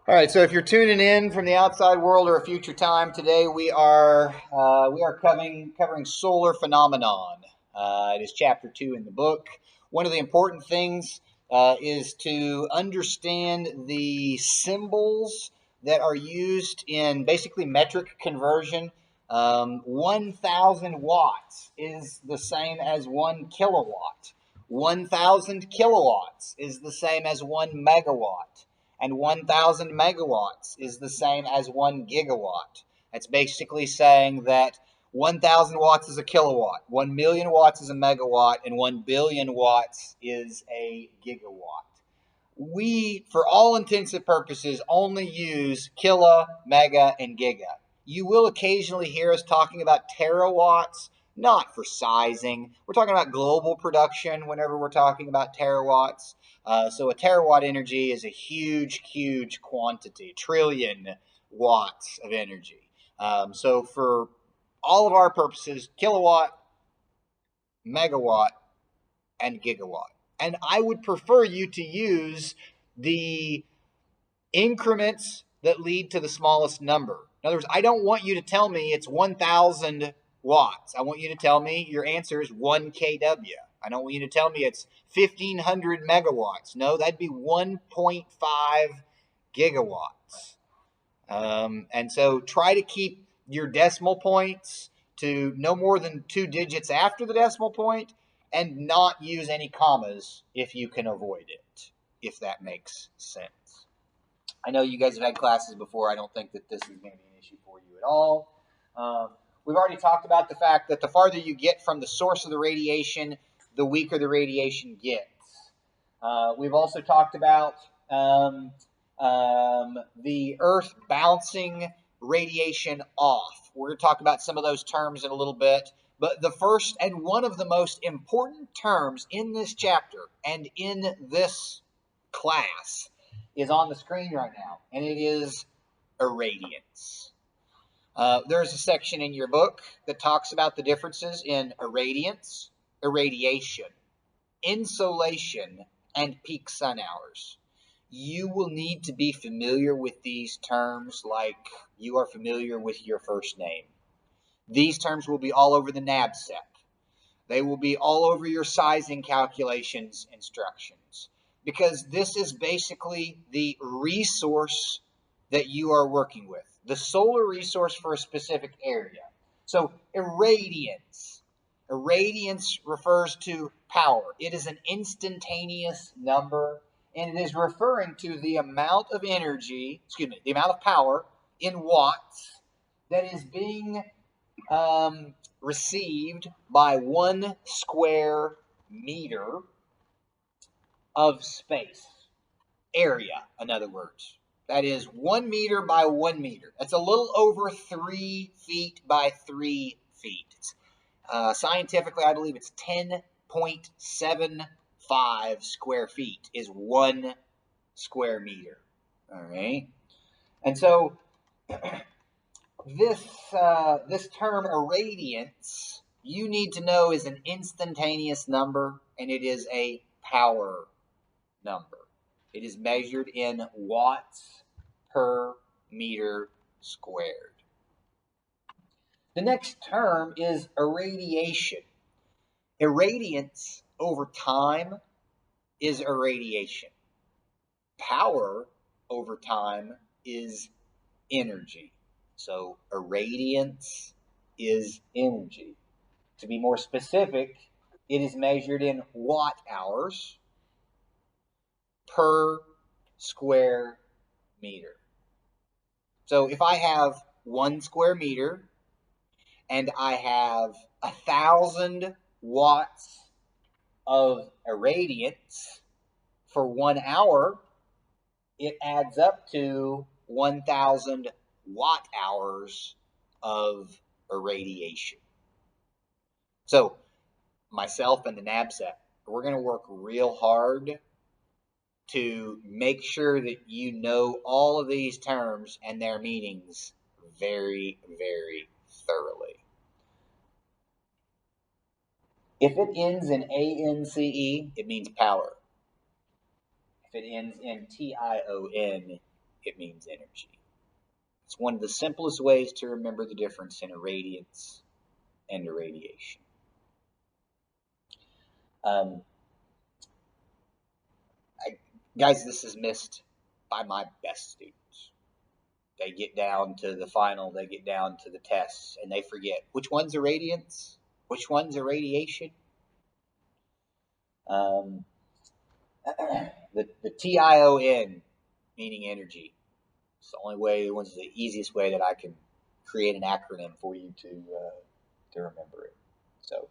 All right, so if you're tuning in from the outside world or a future time, today we are covering solar phenomenon. It is chapter 2 in the book. One of the important things is to understand the symbols that are used in basically metric conversion. 1,000 watts is the same as 1 kilowatt. 1,000 kilowatts is the same as 1 megawatt, and 1,000 megawatts is the same as 1 gigawatt. That's basically saying that 1,000 watts is a kilowatt, 1 million watts is a megawatt, and 1 billion watts is a gigawatt. We, for all intents and purposes, only use kilo, mega, and giga. You will occasionally hear us talking about terawatts, not for sizing. We're talking about global production whenever we're talking about terawatts. So a terawatt energy is a huge, huge quantity, trillion watts of energy. So for all of our purposes, kilowatt, megawatt, and gigawatt. And I would prefer you to use the increments that lead to the smallest number. In other words, I don't want you to tell me it's 1,000 watts. I want you to tell me your answer is 1 kW. I don't want you to tell me it's 1,500 megawatts. No, that'd be 1.5 gigawatts. And so try to keep your decimal points to no more than 2 digits after the decimal point, and not use any commas if you can avoid it, if that makes sense. I know you guys have had classes before. I don't think that this is going to be an issue for you at all. We've already talked about the fact that the farther you get from the source of the radiation, the weaker the radiation gets. We've also talked about the Earth bouncing radiation off. We're going to talk about some of those terms in a little bit. But the first and one of the most important terms in this chapter and in this class is on the screen right now, and it is irradiance. There's a section in your book that talks about the differences in irradiance, irradiation, insolation, and peak sun hours. You will need to be familiar with these terms like you are familiar with your first name. These terms will be all over the NABCEP. They will be all over your sizing calculations instructions, because this is basically the resource that you are working with, the solar resource for a specific area. So irradiance. Irradiance refers to power. It is an instantaneous number, and it is referring to the amount of energy, the amount of power in watts that is being received by 1 square meter of space. Area, in other words. That is 1 meter by 1 meter. That's a little over 3 feet by 3 feet. Scientifically, I believe it's 10.75 square feet is 1 square meter. All right. And so this term irradiance, you need to know, is an instantaneous number, and it is a power number. It is measured in watts per meter squared. The next term is irradiation. Irradiance over time is irradiation. Power over time is energy. So irradiance is energy. To be more specific, it is measured in watt hours per square meter. So if I have 1 square meter and I have 1,000 watts of irradiance for 1 hour, it adds up to 1,000 watt hours of irradiation. So myself and the NABCEP, we're going to work real hard to make sure that you know all of these terms and their meanings very, very thoroughly. If it ends in ANCE, it means power. If it ends in TION, it means energy. It's one of the simplest ways to remember the difference in irradiance and irradiation. Guys, this is missed by my best students. They get down to the final, they get down to the tests, and they forget which one's irradiance, which one's irradiation. The TION, meaning energy. It's the only way, it's the easiest way that I can create an acronym for you to remember it. So,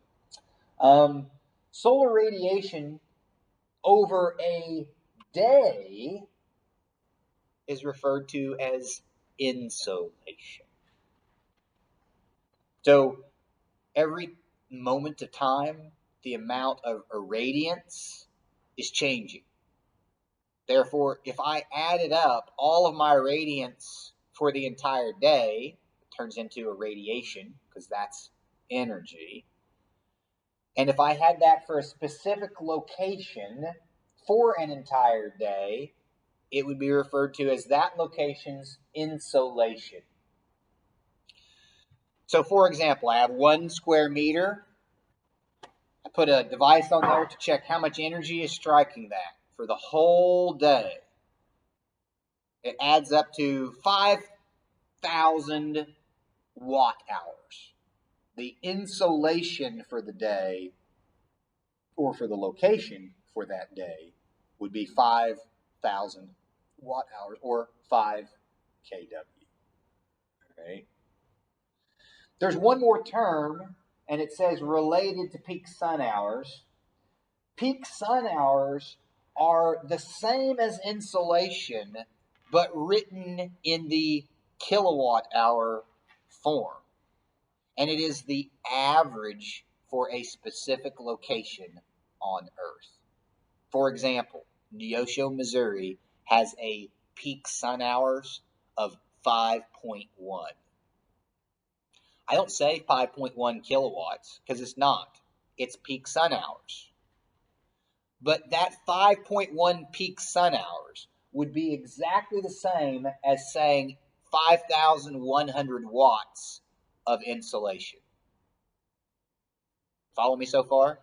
solar radiation over a day is referred to as insolation. So, every moment of time, the amount of irradiance is changing. Therefore, if I added up all of my irradiance for the entire day, it turns into irradiation because that's energy. And if I had that for a specific location for an entire day, it would be referred to as that location's insolation. So, for example, I have 1 square meter. I put a device on there to check how much energy is striking that for the whole day. It adds up to 5,000 watt hours. The insolation for the day, or for the location for that day, would be 5,000 watt hours, or 5 kW. Okay. There's one more term, and it says related to peak sun hours. Peak sun hours are the same as insolation, but written in the kilowatt hour form. And it is the average for a specific location on Earth. For example, Neosho, Missouri has a peak sun hours of 5.1. I don't say 5.1 kilowatts because it's not. It's peak sun hours. But that 5.1 peak sun hours would be exactly the same as saying 5,100 watts of insolation. Follow me so far?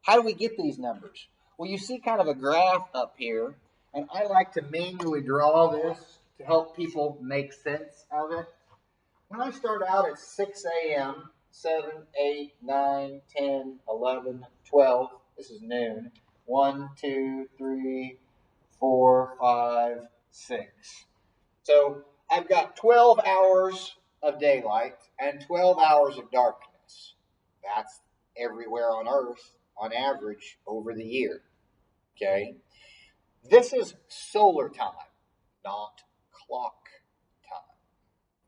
How do we get these numbers? Well, you see kind of a graph up here, and I like to manually draw this to help people make sense of it. When I start out at 6 a.m., 7, 8, 9, 10, 11, 12, this is noon. 1, 2, 3, 4, 5, 6. So I've got 12 hours of daylight and 12 hours of darkness. That's everywhere on Earth on average over the year. Okay? This is solar time, not clock time.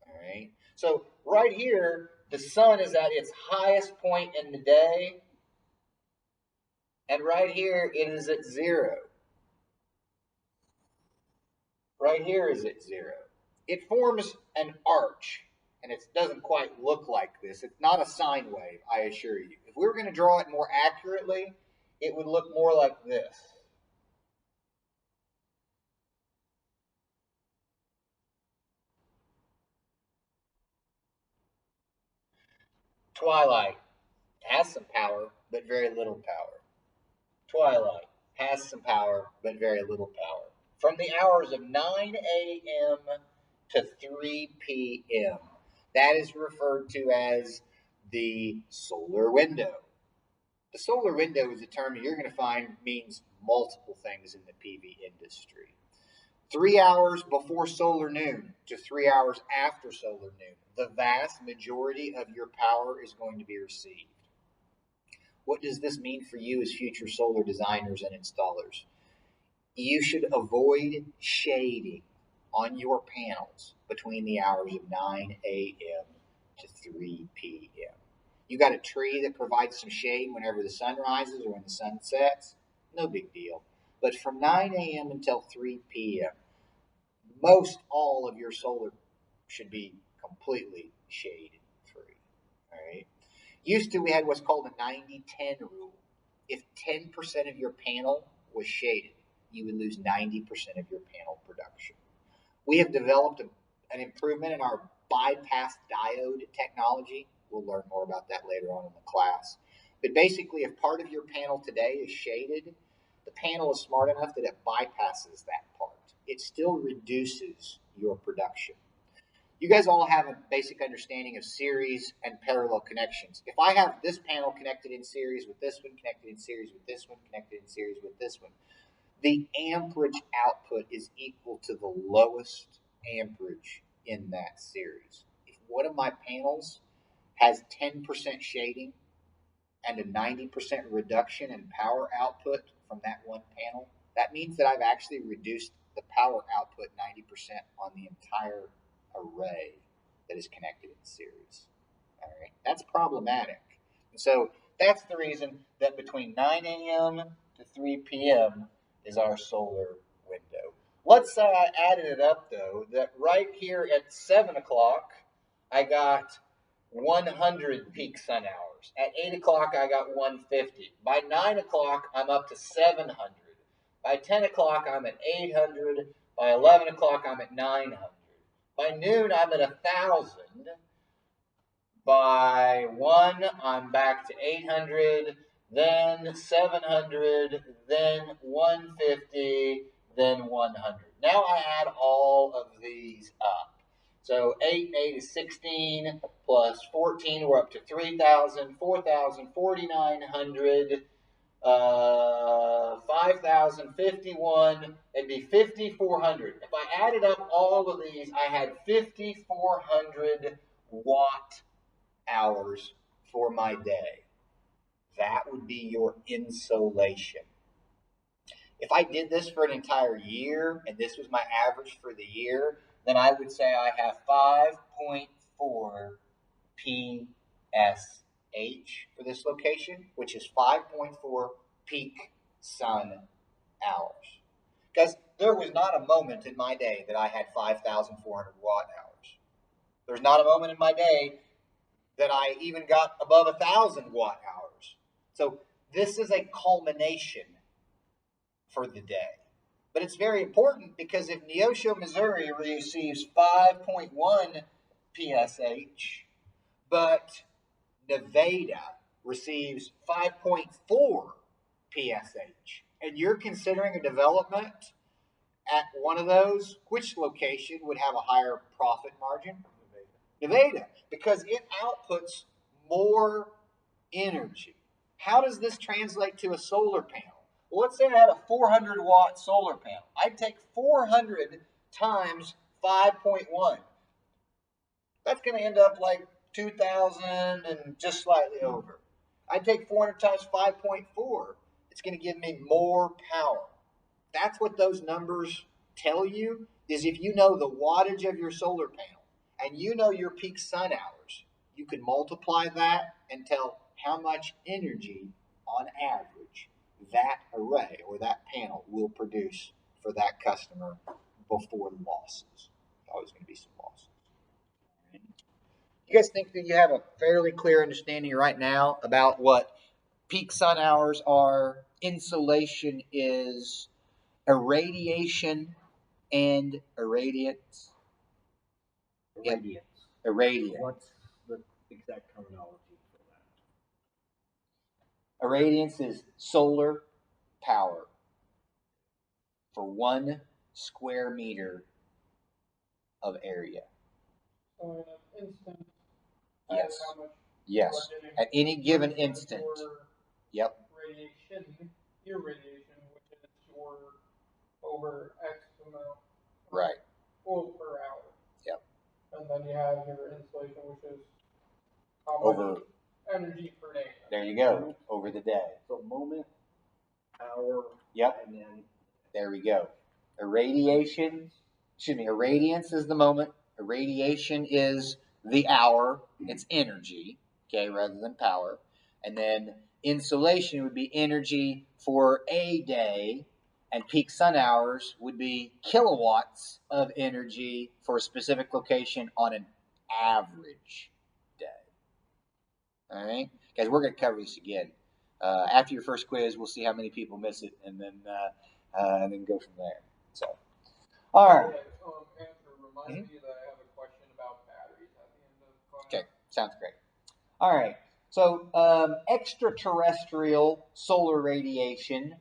All right? So right here, the sun is at its highest point in the day, and right here it is at 0. Right here is at 0. It forms an arch, and it doesn't quite look like this. It's not a sine wave, I assure you. If we were going to draw it more accurately, it would look more like this. Twilight has some power, but very little power. Twilight has some power, but very little power. From the hours of 9 a.m. to 3 p.m., that is referred to as the solar window. The solar window is a term you're going to find means multiple things in the PV industry. 3 hours before solar noon to 3 hours after solar noon, the vast majority of your power is going to be received. What does this mean for you as future solar designers and installers? You should avoid shading on your panels between the hours of 9 a.m. to 3 p.m. You got a tree that provides some shade whenever the sun rises or when the sun sets, no big deal. But from 9 a.m. until 3 p.m., most all of your solar should be completely shade free. All right. Used to, we had what's called a 90-10 rule. If 10% of your panel was shaded, you would lose 90% of your panel production. We have developed an improvement in our bypass diode technology. We'll learn more about that later on in the class. But basically, if part of your panel today is shaded, the panel is smart enough that it bypasses that part. It still reduces your production. You guys all have a basic understanding of series and parallel connections. If I have this panel connected in series with this one, connected in series with this one, connected in series with this one, the amperage output is equal to the lowest amperage in that series. If one of my panels has 10% shading and a 90% reduction in power output from that one panel, that means that I've actually reduced the power output 90% on the entire array that is connected in series. All right, that's problematic. And so that's the reason that between 9 a.m. to 3 p.m. is our solar window. Let's add it up though, that right here at 7 o'clock, I got 100 peak sun hours. At 8 o'clock, I got 150. By 9 o'clock, I'm up to 700. By 10 o'clock, I'm at 800. By 11 o'clock, I'm at 900. By noon, I'm at 1,000. By 1, I'm back to 800, then 700, then 150, then 100. Now I add all of these up. So 8 and 8 is 16, plus 14, we're up to 3,000, 4,000, 4,900, 5,000, 51, it'd be 5,400. If I added up all of these, I had 5,400 watt hours for my day. That would be your insolation. If I did this for an entire year and this was my average for the year, then I would say I have 5.4 PSH for this location, which is 5.4 peak sun hours. Because there was not a moment in my day that I had 5,400 watt hours. There's not a moment in my day that I even got above 1,000 watt hours. So this is a culmination for the day. But it's very important because if Neosho, Missouri receives 5.1 PSH, but Nevada receives 5.4 PSH, and you're considering a development at one of those, which location would have a higher profit margin? Nevada, because it outputs more energy. How does this translate to a solar panel? Well, let's say I had a 400 watt solar panel. I'd take 400 times 5.1. That's going to end up like 2,000 and just slightly over. I'd take 400 times 5.4. It's going to give me more power. That's what those numbers tell you, is if you know the wattage of your solar panel and you know your peak sun hours, you can multiply that and tell how much energy on average that array or that panel will produce for that customer before losses. There's always going to be some losses. You guys think that you have a fairly clear understanding right now about what peak sun hours are, insolation is, irradiation, and irradiance? Irradiance. Irradiance. What's the exact terminology for that? Irradiance is solar power for 1 square meter of area. So in an instant, Yes. how much Yes. you are getting At any given for instant. Yep. Radiation, irradiation, which is your over X amount. Right. Volt per hour. Yep. And then you have your insulation, which is how Over. much energy per day. There you go. Over the day. So moment, hour, Yep. and then There we go. Irradiance is the moment. Irradiation is the hour. It's energy, okay, rather than power. And then insolation would be energy for a day, and peak sun hours would be kilowatts of energy for a specific location on an average day. All right, guys, we're going to cover this again. After your first quiz, we'll see how many people miss it, and then go from there. So, all right. And Okay, sounds great. All right. So extraterrestrial solar radiation.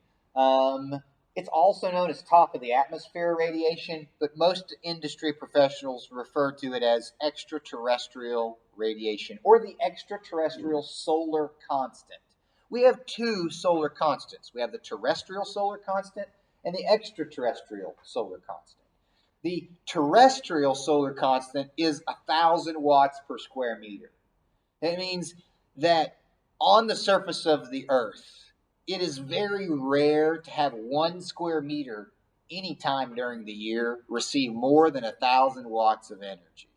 It's also known as top of the atmosphere radiation, but most industry professionals refer to it as extraterrestrial radiation or the extraterrestrial solar constant. We have two solar constants. We have the terrestrial solar constant and the extraterrestrial solar constant. The terrestrial solar constant is 1,000 watts per square meter. That means that on the surface of the Earth, it is very rare to have 1 square meter any time during the year receive more than 1,000 watts of energy.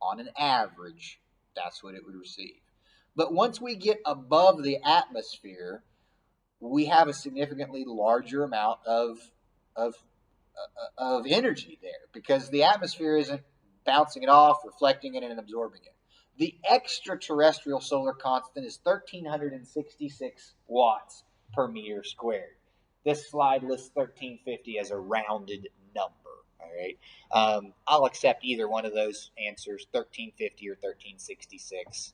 On an average, that's what it would receive. But once we get above the atmosphere, we have a significantly larger amount of energy there because the atmosphere isn't bouncing it off, reflecting it, and absorbing it. The extraterrestrial solar constant is 1,366 watts per meter squared. This slide lists 1,350 as a rounded number. All right, I'll accept either one of those answers, 1,350 or 1,366.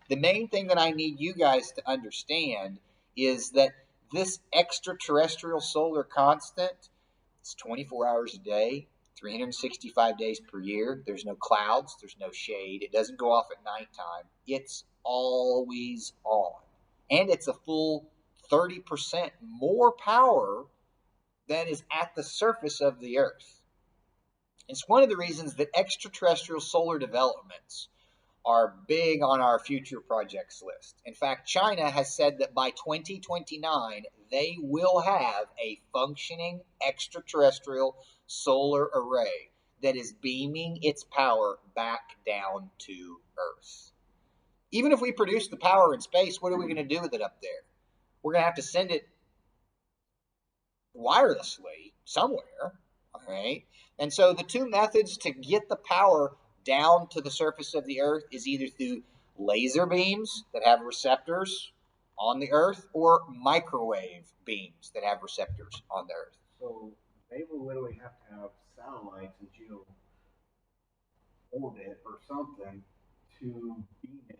The main thing that I need you guys to understand is that this extraterrestrial solar constant, it's 24 hours a day, 365 days per year. There's no clouds, there's no shade. It doesn't go off at nighttime. It's always on. And it's a full 30% more power than is at the surface of the Earth. It's one of the reasons that extraterrestrial solar developments are big on our future projects list. In fact, China has said that by 2029, they will have a functioning extraterrestrial solar array that is beaming its power back down to Earth. Even if we produce the power in space, what are we going to do with it up there? We're going to have to send it wirelessly somewhere, all right? And so the two methods to get the power down to the surface of the Earth is either through laser beams that have receptors on the Earth or microwave beams that have receptors on the Earth. So they will literally have to have satellites in geo orbit or something to beam it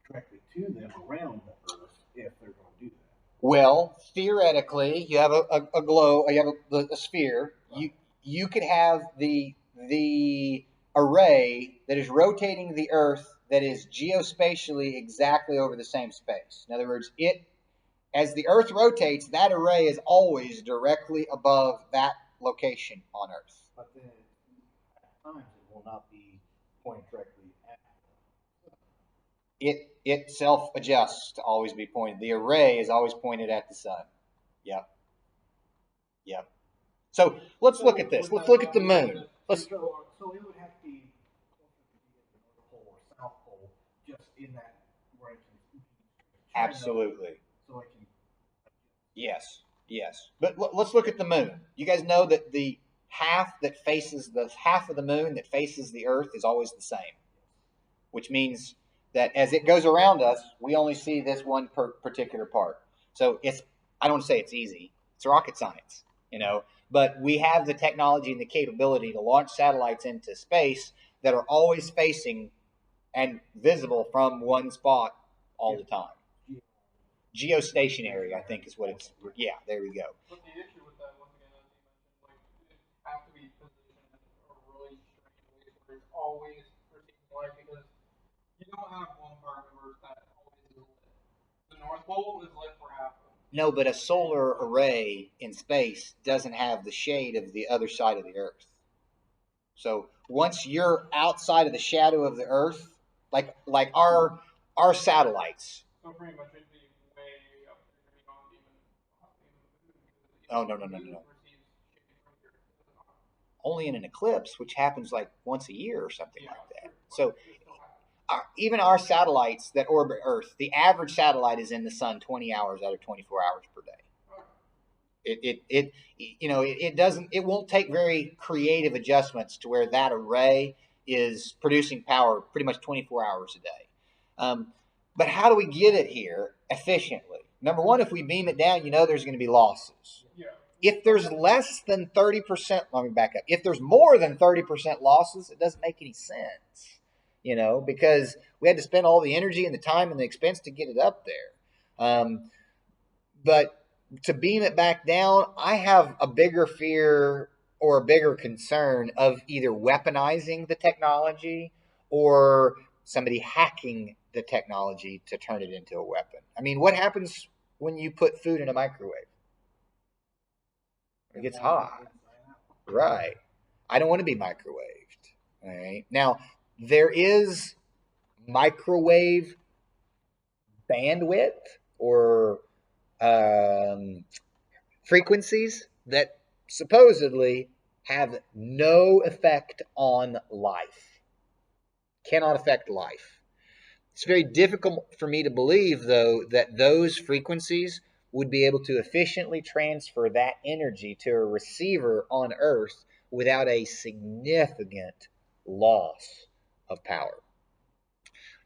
directly to them around the Earth if they're going to do that. Well, theoretically, you have a globe, you have a sphere. You could have the array that is rotating the Earth that is geospatially exactly over the same space. In other words, as the Earth rotates, that array is always directly above that location on Earth. But then at times it will not be pointed directly at It self-adjusts to always be pointed. The array is always pointed at the sun. Yep. So let's look at this. Let's look at the moon. So it would have to be the North Pole or South Pole, just in that where it can. Absolutely. So it can. Yes. But let's look at the moon. You guys know that the half of the moon that faces the Earth is always the same, which means that as it goes around us, we only see this one particular part. So I don't want to say it's easy. It's rocket science, but we have the technology and the capability to launch satellites into space that are always facing and visible from one spot all the time. Geostationary, I think, is what it's. Yeah, there we go. But the issue with that, once again, as you mentioned, it has to be positioned in a really strange way where it's always receiving light because you don't have one part of Earth that always is lit. The North Pole is lit for half of it. No, but a solar array in space doesn't have the shade of the other side of the Earth. So once you're outside of the shadow of the Earth, like our satellites. So pretty much it'd be way up there beyond even Oh, no. Only in an eclipse, which happens like once a year or something like that. So even our satellites that orbit Earth, the average satellite is in the sun 20 hours out of 24 hours per day. It won't take very creative adjustments to where that array is producing power pretty much 24 hours a day. But how do we get it here efficiently? Number one, if we beam it down, there's going to be losses. Yeah. If there's less than 30%, let me back up. If there's more than 30% losses, it doesn't make any sense. because we had to spend all the energy and the time and the expense to get it up there. But to beam it back down, I have a bigger fear or a bigger concern of either weaponizing the technology or somebody hacking the technology to turn it into a weapon. I mean, what happens when you put food in a microwave? It gets hot. Right. I don't want to be microwaved. All right. Now, there is microwave bandwidth or frequencies that supposedly have no effect on life, cannot affect life. It's very difficult for me to believe, though, that those frequencies would be able to efficiently transfer that energy to a receiver on Earth without a significant loss of power.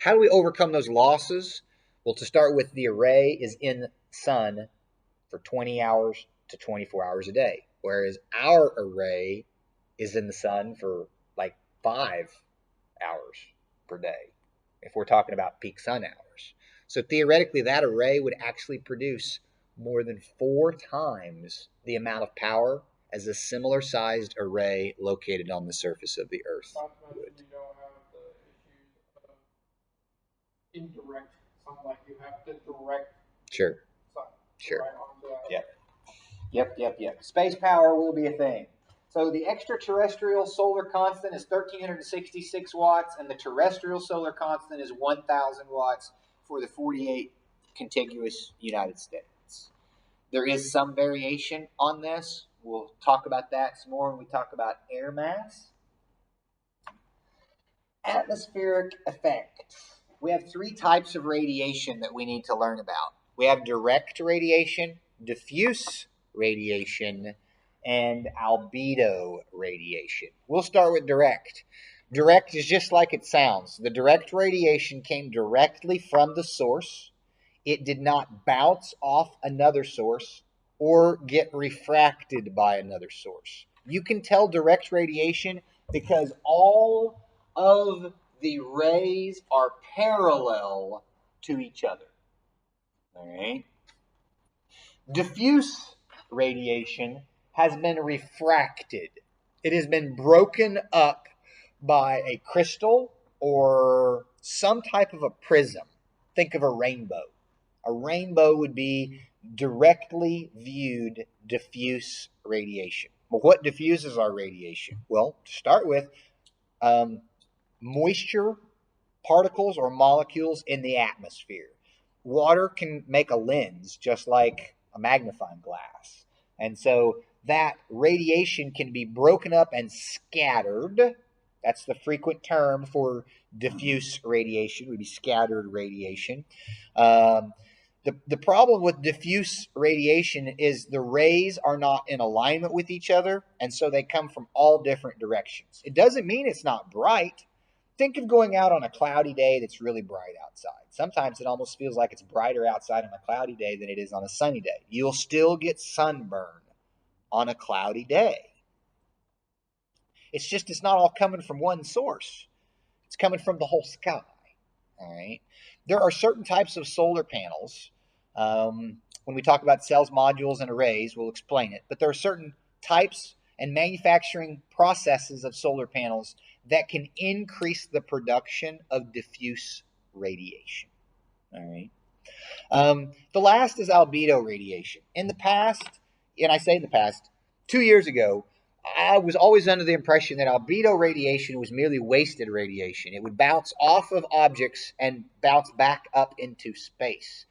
How do we overcome those losses? Well, to start with, the array is in the sun for 20 hours to 24 hours a day, whereas our array is in the sun for like 5 hours per day, if we're talking about peak sun hours. So theoretically, that array would actually produce more than 4 times the amount of power as a similar sized array located on the surface of the Earth would. You don't have the issues of indirect sunlight. You have the direct Sure. sun. Sure. Right onto that. Yep. Space power will be a thing. So the extraterrestrial solar constant is 1,366 watts, and the terrestrial solar constant is 1,000 watts for the 48 contiguous United States. There is some variation on this. We'll talk about that some more when we talk about air mass. Atmospheric effects. We have 3 types of radiation that we need to learn about. We have direct radiation, diffuse radiation, and albedo radiation. We'll start with direct. Direct is just like it sounds. The direct radiation came directly from the source. It did not bounce off another source or get refracted by another source. You can tell direct radiation because all of the rays are parallel to each other. All right. Diffuse radiation has been refracted. It has been broken up by a crystal or some type of a prism. Think of a rainbow. A rainbow would be directly viewed diffuse radiation. Well, what diffuses our radiation? Well, to start with, moisture particles or molecules in the atmosphere. Water can make a lens just like a magnifying glass. And so that radiation can be broken up and scattered. That's the frequent term for diffuse radiation, would be scattered radiation. The problem with diffuse radiation is the rays are not in alignment with each other, and so they come from all different directions. It doesn't mean it's not bright. Think of going out on a cloudy day that's really bright outside. Sometimes it almost feels like it's brighter outside on a cloudy day than it is on a sunny day. You'll still get sunburn on a cloudy day. It's just it's not all coming from one source. It's coming from the whole sky. All right. There are certain types of solar panels. When we talk about cells, modules, and arrays, we'll explain it. But there are certain types and manufacturing processes of solar panels that can increase the production of diffuse radiation. All right. The last is albedo radiation. In the past, and I say in the past, 2 years ago, I was always under the impression that albedo radiation was merely wasted radiation. It would bounce off of objects and bounce back up into space.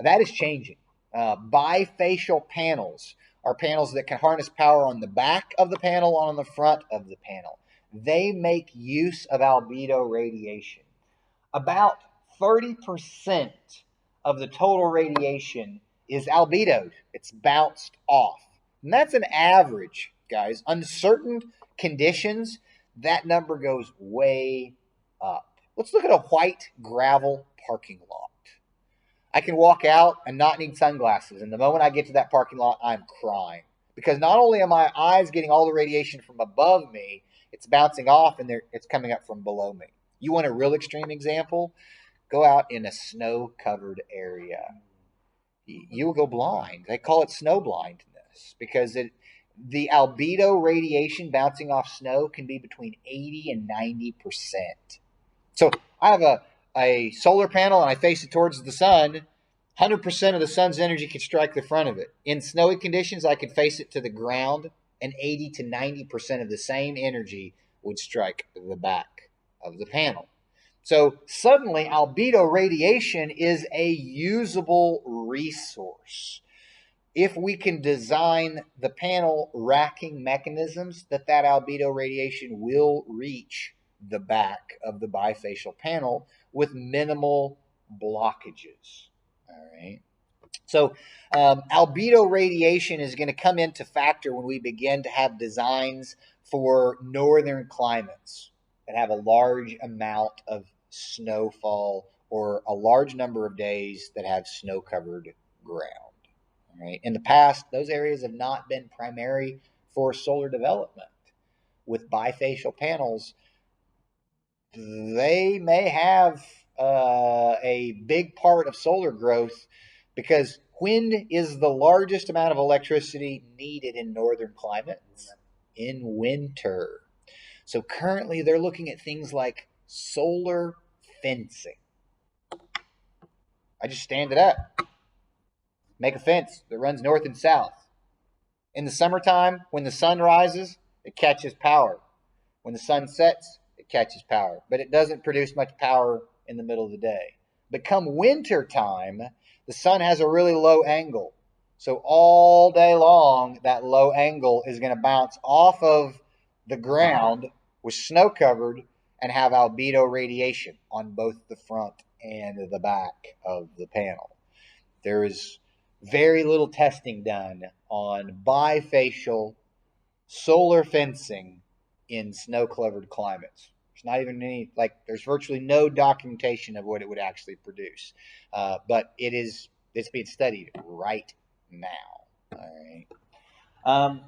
That is changing. Bifacial panels are panels that can harness power on the back of the panel or on the front of the panel. They make use of albedo radiation. About 30% of the total radiation is albedoed. It's bounced off. And that's an average, guys. Under certain conditions, that number goes way up. Let's look at a white gravel parking lot. I can walk out and not need sunglasses. And the moment I get to that parking lot, I'm crying. Because not only are my eyes getting all the radiation from above me, it's bouncing off and it's coming up from below me. You want a real extreme example? Go out in a snow-covered area. You will go blind. They call it snow blindness because the albedo radiation bouncing off snow can be between 80 and 90%. So I have a solar panel and I face it towards the sun. 100% of the sun's energy can strike the front of it. In snowy conditions, I could face it to the ground, and 80 to 90% of the same energy would strike the back of the panel. So suddenly, albedo radiation is a usable resource. If we can design the panel racking mechanisms that albedo radiation will reach the back of the bifacial panel with minimal blockages. All right. So albedo radiation is going to come into factor when we begin to have designs for northern climates that have a large amount of snowfall or a large number of days that have snow-covered ground. All right. In the past, those areas have not been primary for solar development. With bifacial panels, they may have a big part of solar growth because when is the largest amount of electricity needed in northern climates? In winter. So currently they're looking at things like solar fencing. I just stand it up. Make a fence that runs north and south. In the summertime, when the sun rises, it catches power. When the sun sets, it catches power. But it doesn't produce much power in the middle of the day. But come winter time, the sun has a really low angle. So all day long, that low angle is going to bounce off of the ground with snow covered and have albedo radiation on both the front and the back of the panel. There is very little testing done on bifacial solar fencing in snow-covered climates. There's not even any, there's virtually no documentation of what it would actually produce. But it's being studied right now. All right.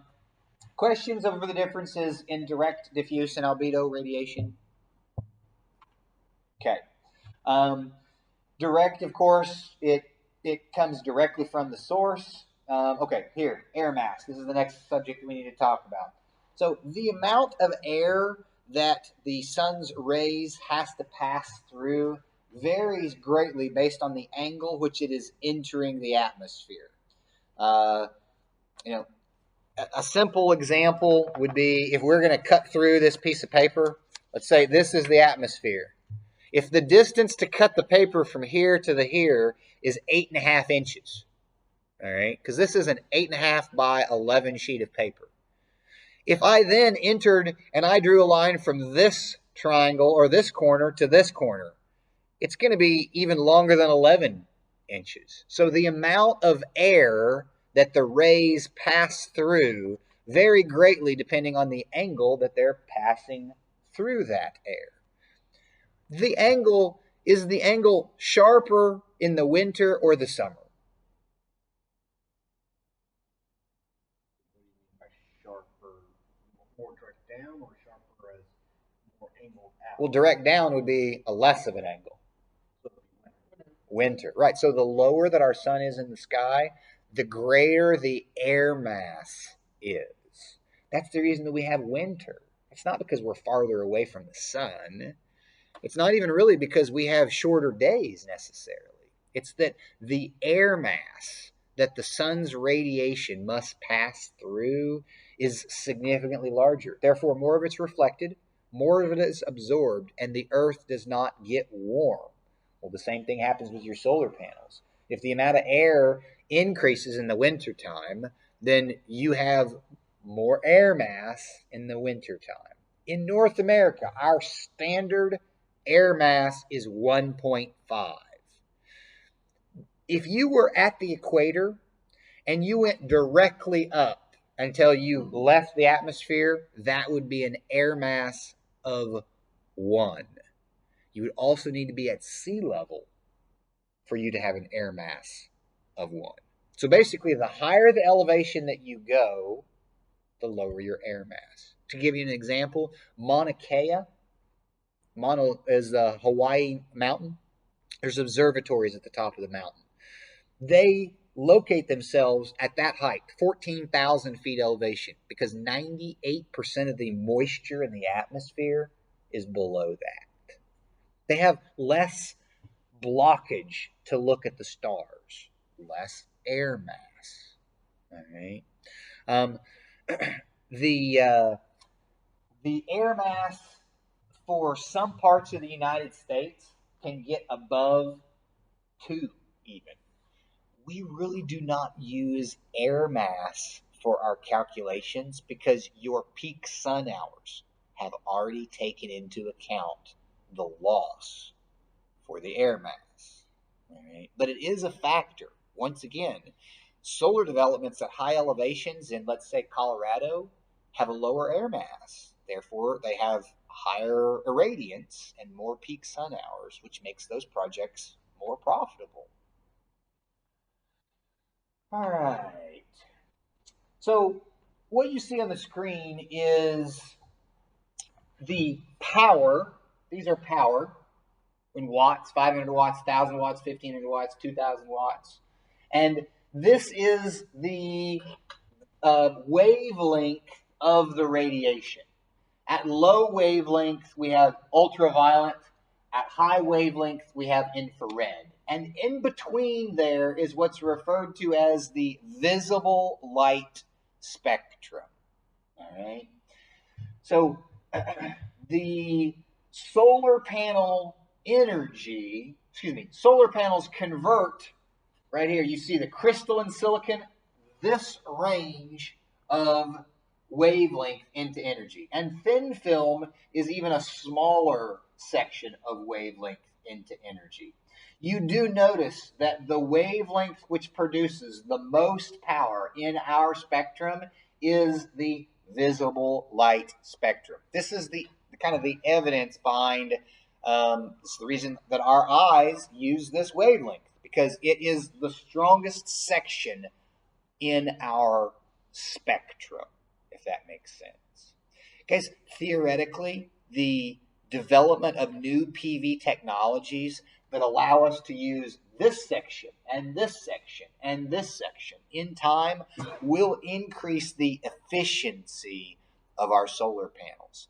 Questions over the differences in direct, diffuse, and albedo radiation? Okay. Direct, of course, it comes directly from the source. Okay, here, air mass. This is the next subject we need to talk about. So the amount of air that the sun's rays has to pass through varies greatly based on the angle which it is entering the atmosphere. A simple example would be if we're going to cut through this piece of paper, let's say this is the atmosphere. If the distance to cut the paper from here to here is 8.5 inches, all right, because this is an 8.5 by 11 sheet of paper. If I then entered and I drew a line from this triangle or this corner to this corner, it's going to be even longer than 11 inches. So the amount of air that the rays pass through vary greatly depending on the angle that they're passing through that air. Is the angle sharper in the winter or the summer? Sharper, more direct down, or sharper as more angled out? Well, direct down would be a less of an angle. Winter, right. So the lower that our sun is in the sky, the greater the air mass is. That's the reason that we have winter. It's not because we're farther away from the sun. It's not even really because we have shorter days necessarily. It's that the air mass that the sun's radiation must pass through is significantly larger. Therefore, more of it's reflected, more of it is absorbed, and the earth does not get warm. Well, the same thing happens with your solar panels. If the amount of air increases in the wintertime, then you have more air mass in the wintertime. In North America, our standard air mass is 1.5. If you were at the equator and you went directly up until you left the atmosphere, that would be an air mass of 1. You would also need to be at sea level for you to have an air mass of 1. So basically, the higher the elevation that you go, the lower your air mass. To give you an example, Mauna Kea Hawaii mountain. There's observatories at the top of the mountain. They locate themselves at that height, 14,000 feet elevation, because 98% of the moisture in the atmosphere is below that. They have less blockage to look at the stars, less air mass. All right. Um, the air mass for some parts of the United States can get above 2 even. We really do not use air mass for our calculations because your peak sun hours have already taken into account the loss for the air mass. All right? But it is a factor. Once again, solar developments at high elevations in, let's say, Colorado have a lower air mass. Therefore, they have higher irradiance and more peak sun hours, which makes those projects more profitable. All right. So what you see on the screen is the power. These are power in watts, 500 watts, 1,000 watts, 1,500 watts, 2,000 watts. And this is the wavelength of the radiation. At low wavelength, we have ultraviolet. At high wavelength, we have infrared. And in between there is what's referred to as the visible light spectrum. All right. So the solar panel energy, solar panels convert, right here, you see the crystalline silicon, this range of wavelength into energy. And thin film is even a smaller section of wavelength into energy. You do notice that the wavelength which produces the most power in our spectrum is the visible light spectrum. This is the kind of the evidence behind this is the reason that our eyes use this wavelength, because it is the strongest section in our spectrum, if that makes sense. Guys, theoretically, the development of new PV technologies that allow us to use this section and this section and this section in time will increase the efficiency of our solar panels.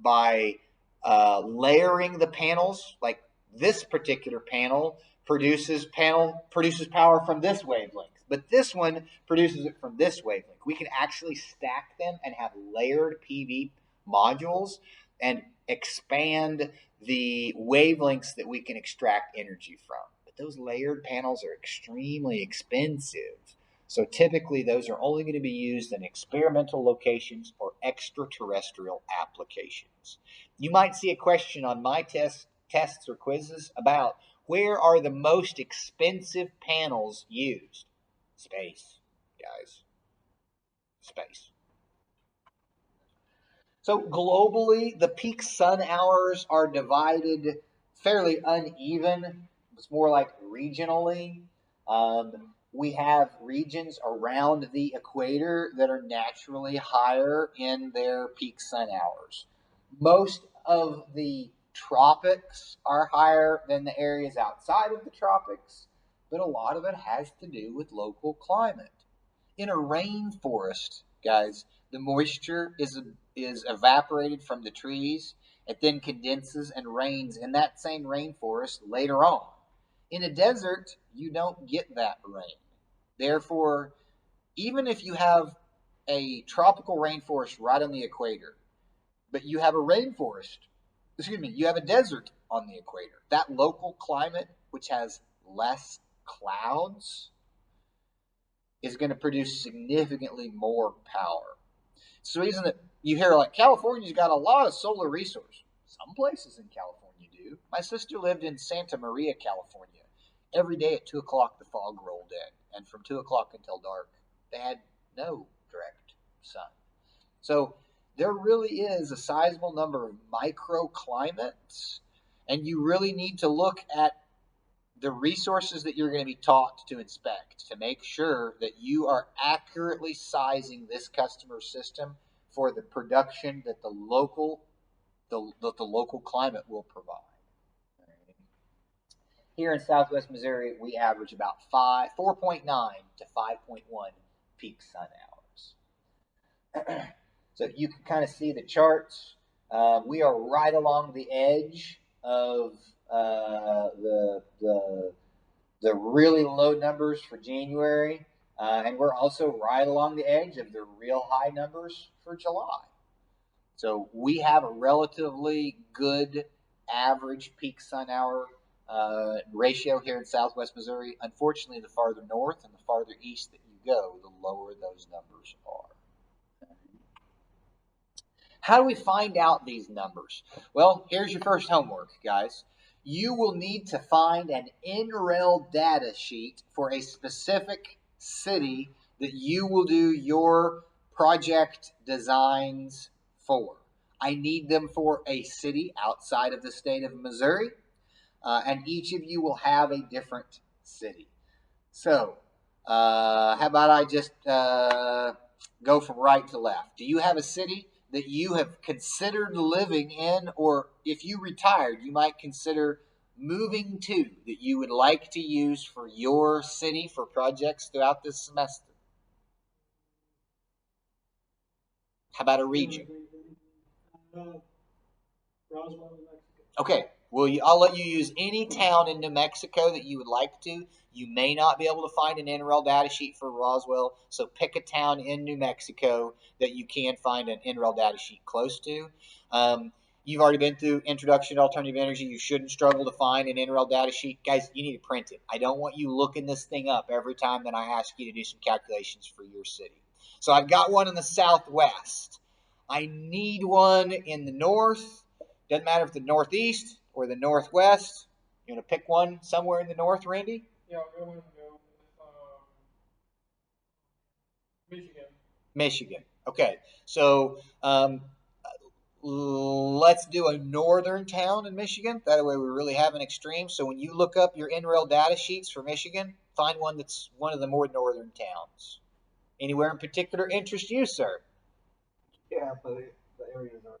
By layering the panels, like this particular panel produces power from this wavelength, but this one produces it from this wavelength. We can actually stack them and have layered PV modules and expand the wavelengths that we can extract energy from. But those layered panels are extremely expensive. So typically those are only going to be used in experimental locations or extraterrestrial applications. You might see a question on my tests or quizzes about where are the most expensive panels used? Space, guys. Space. So globally, the peak sun hours are divided fairly uneven. It's more like regionally. We have regions around the equator that are naturally higher in their peak sun hours. Most of the tropics are higher than the areas outside of the tropics, but a lot of it has to do with local climate. In a rainforest, guys, the moisture is evaporated from the trees. It then condenses and rains in that same rainforest later on. In a desert, you don't get that rain. Therefore, even if you have a tropical rainforest right on the equator, but you have you have a desert on the equator, that local climate, which has less clouds, is going to produce significantly more power. It's the reason that you hear like California's got a lot of solar resource. Some places in California do. My sister lived in Santa Maria, California. Every day at 2 o'clock the fog rolled in, and from 2 o'clock until dark they had no direct sun. So there really is a sizable number of microclimates, and you really need to look at the resources that you're going to be taught to inspect to make sure that you are accurately sizing this customer system for the production that the local that the local climate will provide. Here in Southwest Missouri, we average about 4.9 to 5.1 peak sun hours. So you can kind of see the charts. We are right along the edge of the really low numbers for January, and we're also right along the edge of the real high numbers for July. So we have a relatively good average peak sun hour ratio here in Southwest Missouri. Unfortunately, the farther north and the farther east that you go, the lower those numbers are. How do we find out these numbers? Well, here's your first homework, guys. You will need to find an NREL data sheet for a specific city that you will do your project designs for. I need them for a city outside of the state of Missouri, and each of you will have a different city. So, how about I just go from right to left? Do you have a city that you have considered living in, or if you retired, you might consider moving to, that you would like to use for your city for projects throughout this semester? How about a region? Roswell, New Mexico. Okay, well, I'll let you use any town in New Mexico that you would like to. You may not be able to find an NREL data sheet for Roswell, so pick a town in New Mexico that you can find an NREL data sheet close to. You've already been through Introduction to Alternative Energy. You shouldn't struggle to find an NREL data sheet. Guys, you need to print it. I don't want you looking this thing up every time that I ask you to do some calculations for your city. So I've got one in the Southwest. I need one in the North. Doesn't matter if the Northeast or the Northwest. You want to pick one somewhere in the North, Randy? Yeah, I'm going to go with Michigan. Michigan. Okay, so let's do a northern town in Michigan. That way we really have an extreme. So when you look up your NREL data sheets for Michigan, find one that's one of the more northern towns. Anywhere in particular interest you, sir? Yeah, but the areas are.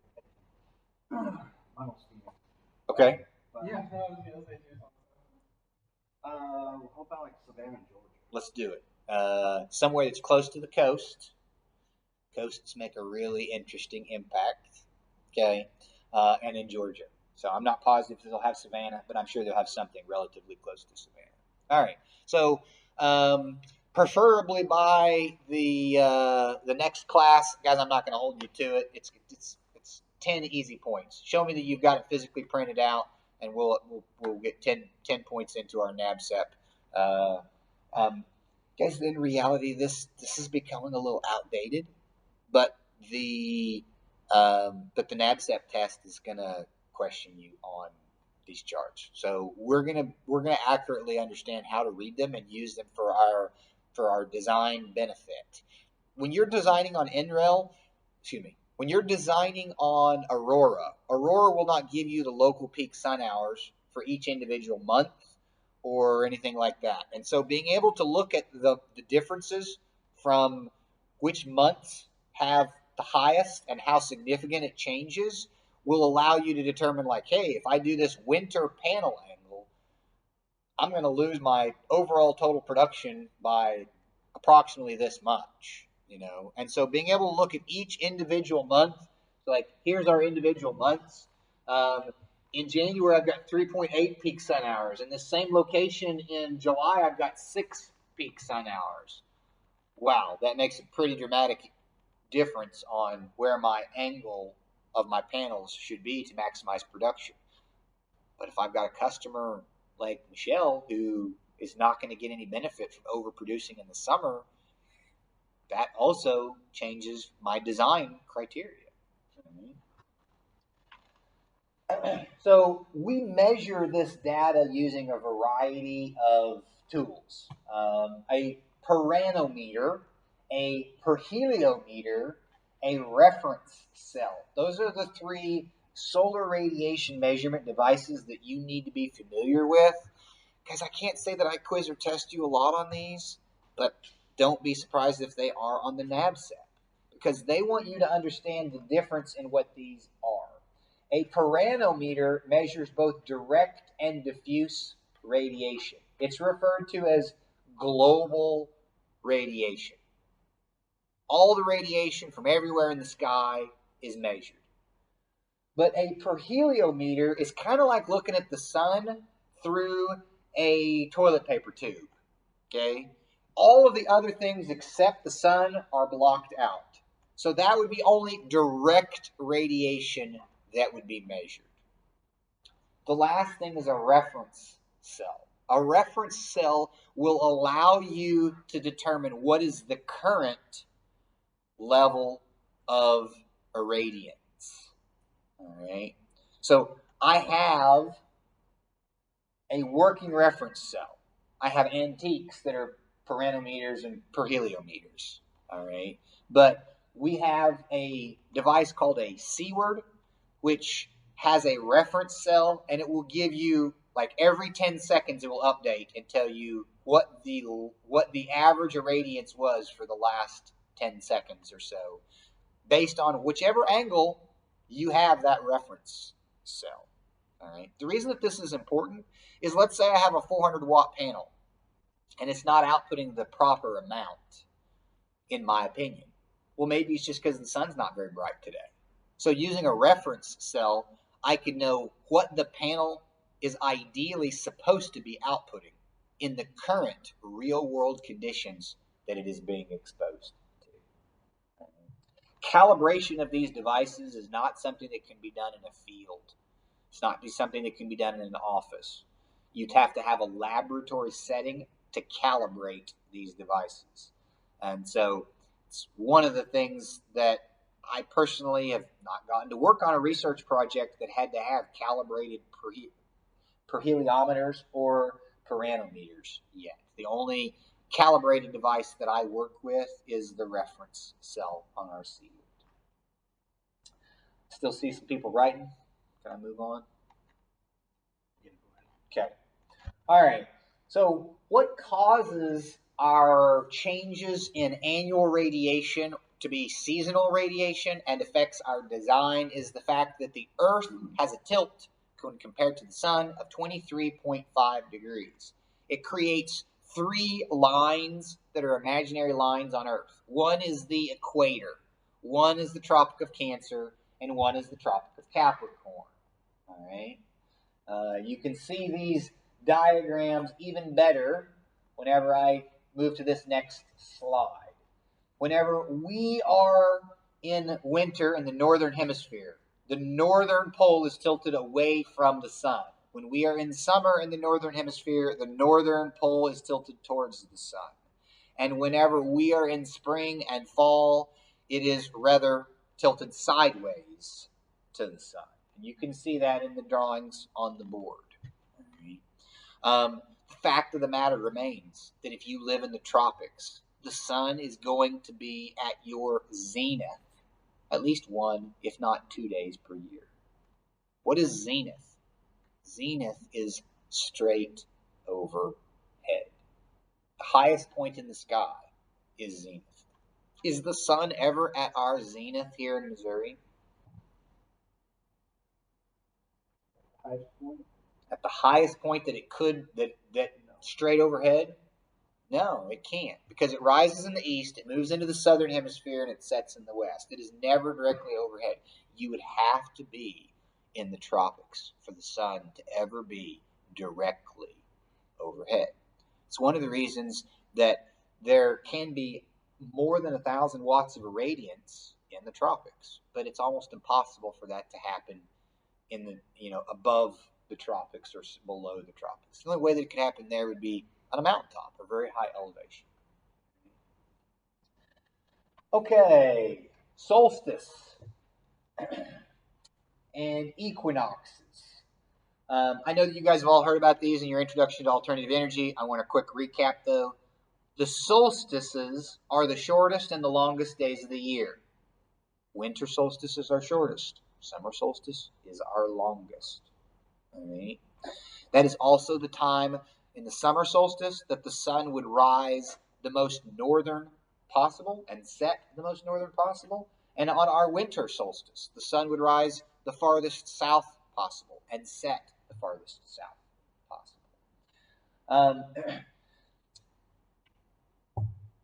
I don't see it. Okay. But, Yeah, I was going to say too. how about like Savannah, Georgia? Let's do it. Somewhere that's close to the coast. Coasts make a really interesting impact. Okay. And in Georgia. So I'm not positive they'll have Savannah, but I'm sure they'll have something relatively close to Savannah. All right. So preferably by the next class, guys. I'm not going to hold you to it. It's 10 easy points. Show me that you've got it physically printed out, and we'll get 10 points into our NABCEP. Guys, in reality, this is becoming a little outdated, but the NABCEP test is gonna question you on these charts. So we're gonna accurately understand how to read them and use them for our design benefit. When you're designing on NREL, when you're designing on Aurora will not give you the local peak sun hours for each individual month or anything like that. And so being able to look at the differences from which months have the highest and how significant it changes will allow you to determine, like, hey, if I do this winter panel angle, I'm going to lose my overall total production by approximately this much. And so being able to look at each individual month, so like here's our individual months. In January, I've got 3.8 peak sun hours. In the same location in July, I've got 6 peak sun hours. Wow, that makes a pretty dramatic difference on where my angle of my panels should be to maximize production. But if I've got a customer like Michelle who is not going to get any benefit from overproducing in the summer, that also changes my design criteria. So we measure this data using a variety of tools. A pyranometer, a perheliometer, a reference cell. Those are the 3 solar radiation measurement devices that you need to be familiar with. Because I can't say that I quiz or test you a lot on these, but don't be surprised if they are on the NABCEP, because they want you to understand the difference in what these are. A pyranometer measures both direct and diffuse radiation. It's referred to as global radiation. All the radiation from everywhere in the sky is measured. But a perheliometer is kind of like looking at the sun through a toilet paper tube. Okay? All of the other things except the sun are blocked out. So that would be only direct radiation that would be measured. The last thing is a reference cell. A reference cell will allow you to determine what is the current level of irradiance. All right. So I have a working reference cell. I have antiques that are pyranometers and perheliometers. All right. But we have a device called a CWIRD, which has a reference cell, and it will give you, like, every 10 seconds it will update and tell you what the average irradiance was for the last 10 seconds or so, based on whichever angle you have that reference cell. All right. The reason that this is important is, let's say I have a 400 watt panel and it's not outputting the proper amount, in my opinion. Well, maybe it's just because the sun's not very bright today. So using a reference cell, I can know what the panel is ideally supposed to be outputting in the current real world conditions that it is being exposed to. Calibration of these devices is not something that can be done in a field. It's not something that can be done in an office. You'd have to have a laboratory setting to calibrate these devices. And so it's one of the things that I personally have not gotten to work on a research project that had to have calibrated perheliometers or pyranometers yet. The only calibrated device that I work with is the reference cell on our CWIRD. Still see some people writing. Can I move on? Okay. All right. So what causes our changes in annual radiation to be seasonal radiation and affects our design is the fact that the Earth has a tilt when compared to the sun of 23.5 degrees. It creates three lines that are imaginary lines on Earth. One is the equator, one is the Tropic of Cancer, and one is the Tropic of Capricorn. All right. You can see these diagrams even better whenever I move to this next slide. Whenever we are in winter in the northern hemisphere, the northern pole is tilted away from the sun. When we are in summer in the northern hemisphere, the northern pole is tilted towards the sun. And whenever we are in spring and fall, it is rather tilted sideways to the sun. And you can see that in the drawings on the board. The fact of the matter remains that if you live in the tropics, the sun is going to be at your zenith at least 1, if not 2 days per year. What is zenith? Zenith is straight overhead. The highest point in the sky is zenith. Is the sun ever at our zenith here in Missouri? At the highest point that it could, that straight overhead? No, it can't, because it rises in the east, it moves into the southern hemisphere, and it sets in the west. It is never directly overhead. You would have to be in the tropics for the sun to ever be directly overhead. It's one of the reasons that there can be more than 1,000 watts of irradiance in the tropics, but it's almost impossible for that to happen in the, above the tropics or below the tropics. The only way that it could happen there would be on a mountaintop or very high elevation. Okay, solstice and equinoxes. I know that you guys have all heard about these in your introduction to alternative energy. I want a quick recap though. The solstices are the shortest and the longest days of the year. Winter solstice is our shortest. Summer solstice is our longest. All right. That is also the time in the summer solstice that the sun would rise the most northern possible and set the most northern possible. And on our winter solstice, the sun would rise the farthest south possible and set the farthest south possible.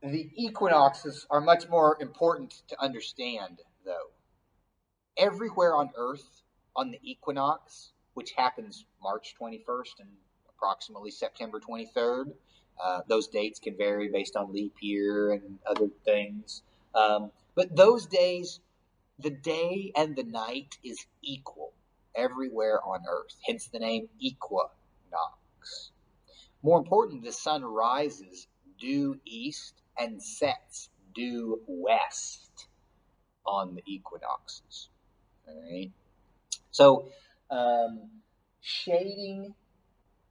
The equinoxes are much more important to understand, though. Everywhere on Earth on the equinox, which happens March 21st and approximately September 23rd, those dates can vary based on leap year and other things. But those days, the day and the night is equal everywhere on Earth, hence the name equinox. More important, the sun rises due east and sets due west on the equinoxes. All right. So, shading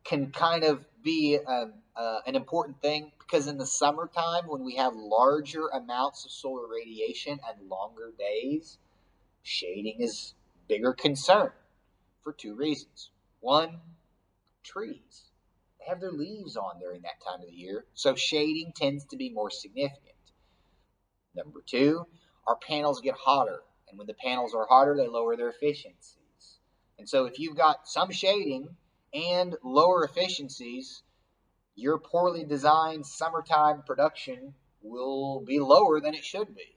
can kind of be an important thing because in the summertime, when we have larger amounts of solar radiation and longer days, shading is bigger concern for two reasons. One, trees. They have their leaves on during that time of the year, so shading tends to be more significant. Number two, our panels get hotter, and when the panels are hotter, they lower their efficiencies. And so if you've got some shading and lower efficiencies, your poorly designed summertime production will be lower than it should be.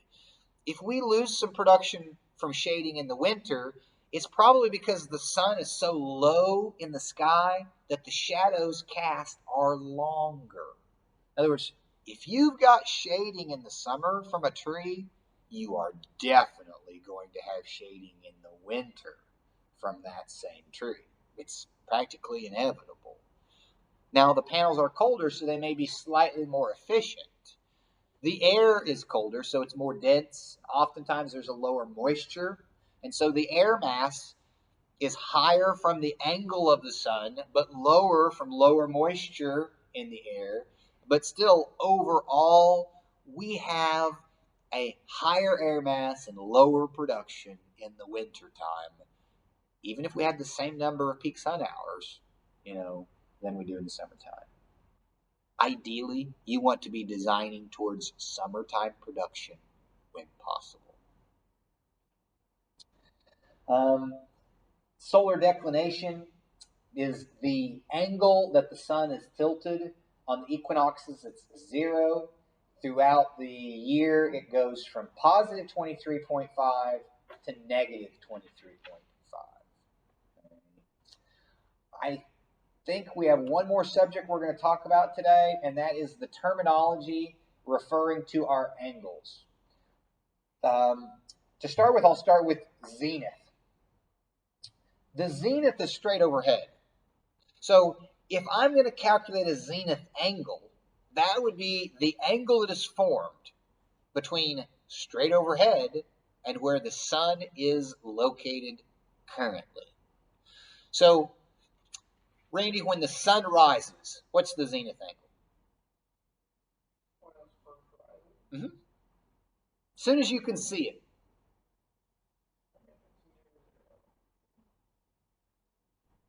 If we lose some production from shading in the winter, it's probably because the sun is so low in the sky that the shadows cast are longer. In other words, if you've got shading in the summer from a tree, you are definitely going to have shading in the winter from that same tree. It's practically inevitable. Now, the panels are colder, so they may be slightly more efficient. The air is colder, so it's more dense. Oftentimes, there's a lower moisture, and so the air mass is higher from the angle of the sun, but lower from lower moisture in the air. But still, overall, we have a higher air mass and lower production in the wintertime, even if we had the same number of peak sun hours, than we do in the summertime. Ideally, you want to be designing towards summertime production when possible. Solar declination is the angle that the sun is tilted. On the equinoxes, it's 0. Throughout the year, it goes from positive 23.5 to negative 23.5. I think we have one more subject we're going to talk about today, and that is the terminology referring to our angles. To start with, I'll start with zenith. The zenith is straight overhead. So if I'm going to calculate a zenith angle, that would be the angle that is formed between straight overhead and where the sun is located currently. So, Randy, when the sun rises, what's the zenith angle? Mm-hmm. As soon as you can see it.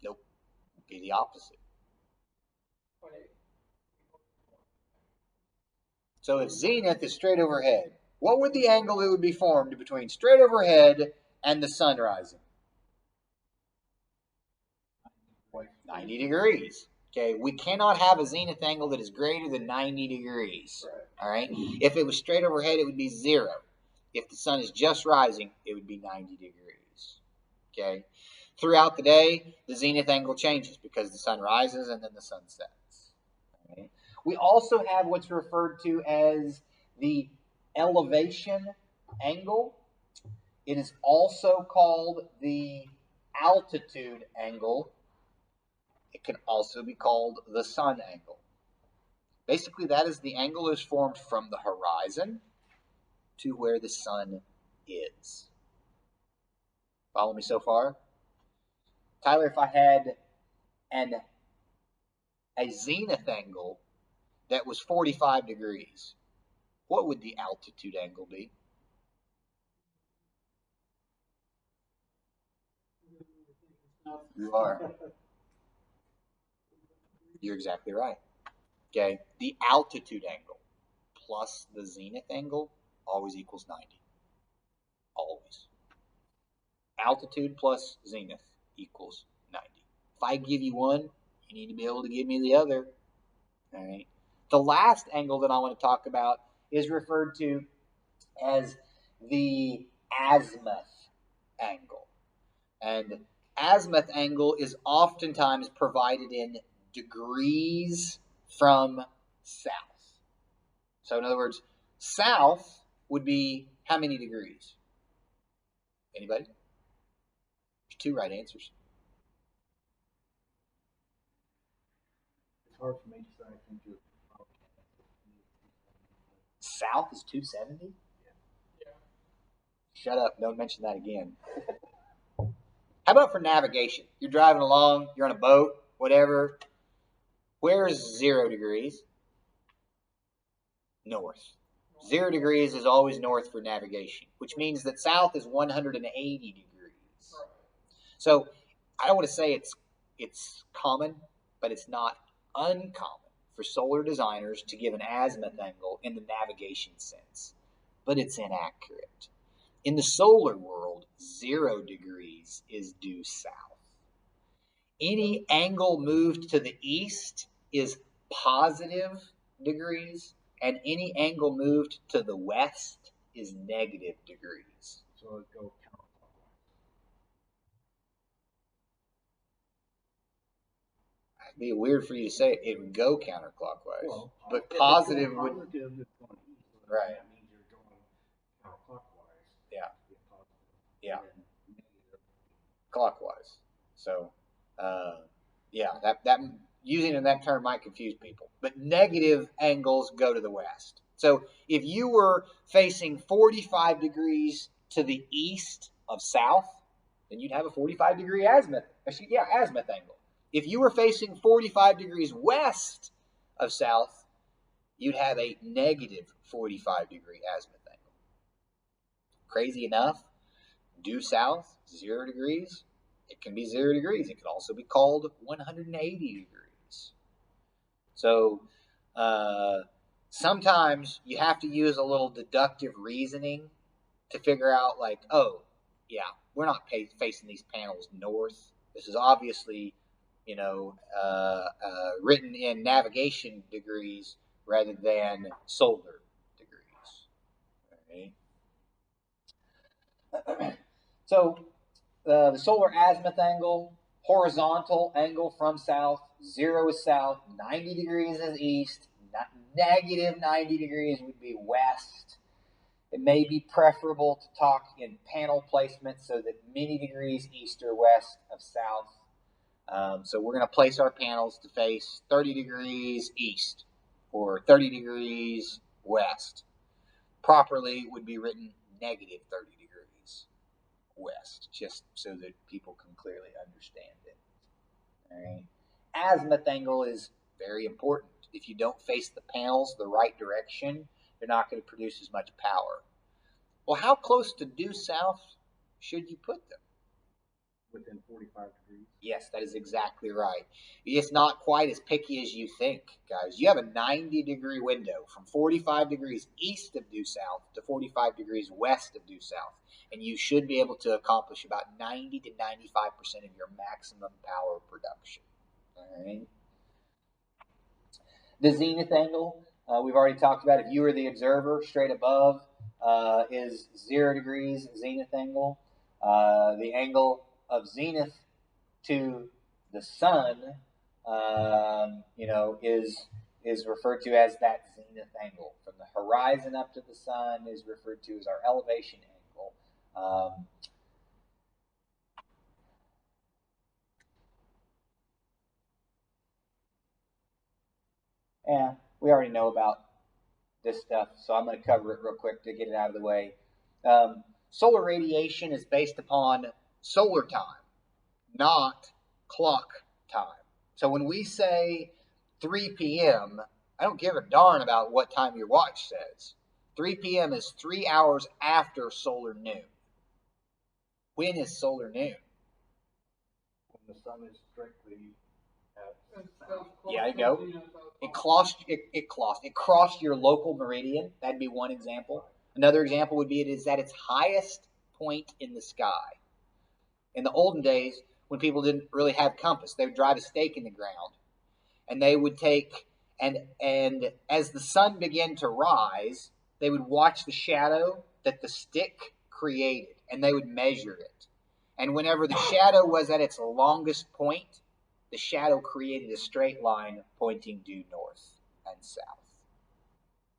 Nope. Be the opposite. So if zenith is straight overhead, what would the angle that would be formed between straight overhead and the sun rising? 90 degrees. Okay, we cannot have a zenith angle that is greater than 90 degrees. All right. If it was straight overhead, it would be 0. If the sun is just rising, it would be 90 degrees. Okay. Throughout the day, the zenith angle changes because the sun rises and then the sun sets. Okay. We also have what's referred to as the elevation angle. It is also called the altitude angle. It can also be called the sun angle. Basically, that is the angle that is formed from the horizon to where the sun is. Follow me so far? Tyler, if I had a zenith angle that was 45 degrees, what would the altitude angle be? You are. You're exactly right. Okay, the altitude angle plus the zenith angle always equals 90. Always. Altitude plus zenith equals 90. If I give you one, you need to be able to give me the other. All right. The last angle that I want to talk about is referred to as the azimuth angle. And azimuth angle is oftentimes provided in degrees from south. So in other words, south would be how many degrees? Anybody? There's two right answers. It's hard for me to say. I think you're South is 270? Yeah. Shut up. Don't mention that again. How about for navigation? You're driving along, you're on a boat, whatever. Where's 0 degrees? North. 0 degrees is always north for navigation, which means that south is 180 degrees. So I don't want to say it's common, but it's not uncommon for solar designers to give an azimuth angle in the navigation sense, but it's inaccurate. In the solar world, 0 degrees is due south. Any angle moved to the east is positive degrees, and any angle moved to the west is negative degrees. So it'd go counterclockwise. It'd be weird for you to say it would go counterclockwise, Well, but if it's positive going would. positive, it's going east. So Right. That means you're going counterclockwise. Yeah. to get positive. Yeah. And negative. Clockwise. So, yeah, that using that term might confuse people. But negative angles go to the west. So if you were facing 45 degrees to the east of south, then you'd have a 45-degree azimuth. Azimuth angle. If you were facing 45 degrees west of south, you'd have a negative 45-degree azimuth angle. Crazy enough, due south, 0 degrees. It can be 0 degrees. It can also be called 180 degrees. So sometimes you have to use a little deductive reasoning to figure out, like, oh, yeah, we're not facing these panels north. This is obviously, written in navigation degrees rather than solar degrees. All right. So the solar azimuth angle, horizontal angle from south, 0 is south, 90 degrees is east, negative 90 degrees would be west. It may be preferable to talk in panel placement so that many degrees east or west of south. So we're going to place our panels to face 30 degrees east or 30 degrees west. Properly would be written negative 30 degrees west, just so that people can clearly understand it. All right. Azimuth angle is very important. If you don't face the panels the right direction, they're not going to produce as much power. Well, how close to due south should you put them? Within 45 degrees. Yes, that is exactly right. It's not quite as picky as you think, guys. You have a 90-degree window from 45 degrees east of due south to 45 degrees west of due south. And you should be able to accomplish about 90 to 95% of your maximum power production. All right. The zenith angle, we've already talked about. If you were the observer, straight above is 0 degrees zenith angle. The angle of zenith to the sun, is referred to as that zenith angle. From the horizon up to the sun is referred to as our elevation angle. Yeah, we already know about this stuff, so I'm going to cover it real quick to get it out of the way. Solar radiation is based upon solar time, not clock time. So when we say 3 p.m., I don't give a darn about what time your watch says. 3 p.m. is 3 hours after solar noon. When is solar noon? When the sun is directly at Yeah, you go. It crossed your local meridian. That'd be one example. Another example would be it is at its highest point in the sky. In the olden days, when people didn't really have compass, they would drive a stake in the ground, and they would take and as the sun began to rise, they would watch the shadow that the stick created, and they would measure it. And whenever the shadow was at its longest point, the shadow created a straight line pointing due north and south.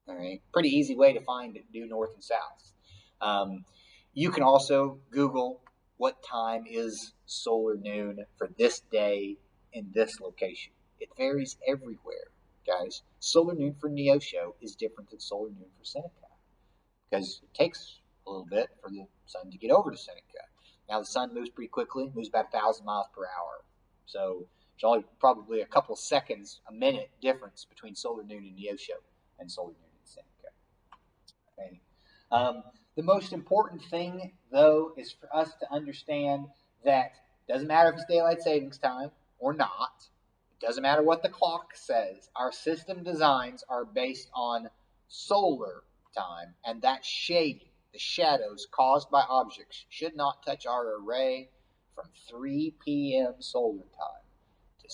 All right, pretty easy way to find due north and south. You can also Google what time is solar noon for this day in this location. It varies everywhere, guys. Solar noon for Neosho is different than solar noon for Seneca because it takes a little bit for the sun to get over to Seneca. Now the sun moves pretty quickly, moves about 1,000 miles per hour. So there's only probably a couple of seconds, a minute difference between solar noon in Neosho and solar noon in Seneca. Okay. The most important thing, though, is for us to understand that it doesn't matter if it's daylight savings time or not. It doesn't matter what the clock says. Our system designs are based on solar time, and that shading, the shadows caused by objects, should not touch our array from 3 p.m. solar time to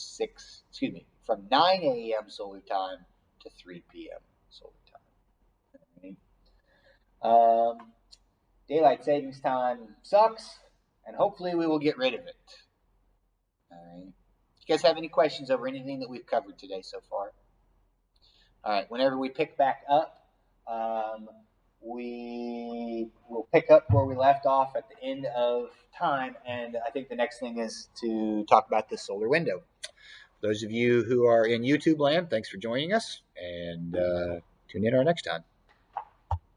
from 9 a.m. solar time to 3 p.m. solar time. Okay. Daylight savings time sucks, and hopefully we will get rid of it. All right. You guys have any questions over anything that we've covered today so far? All right. Whenever we pick back up, we will pick up where we left off at the end of time, and I think the next thing is to talk about the solar window. Those of you who are in YouTube land, thanks for joining us, and tune in our next time.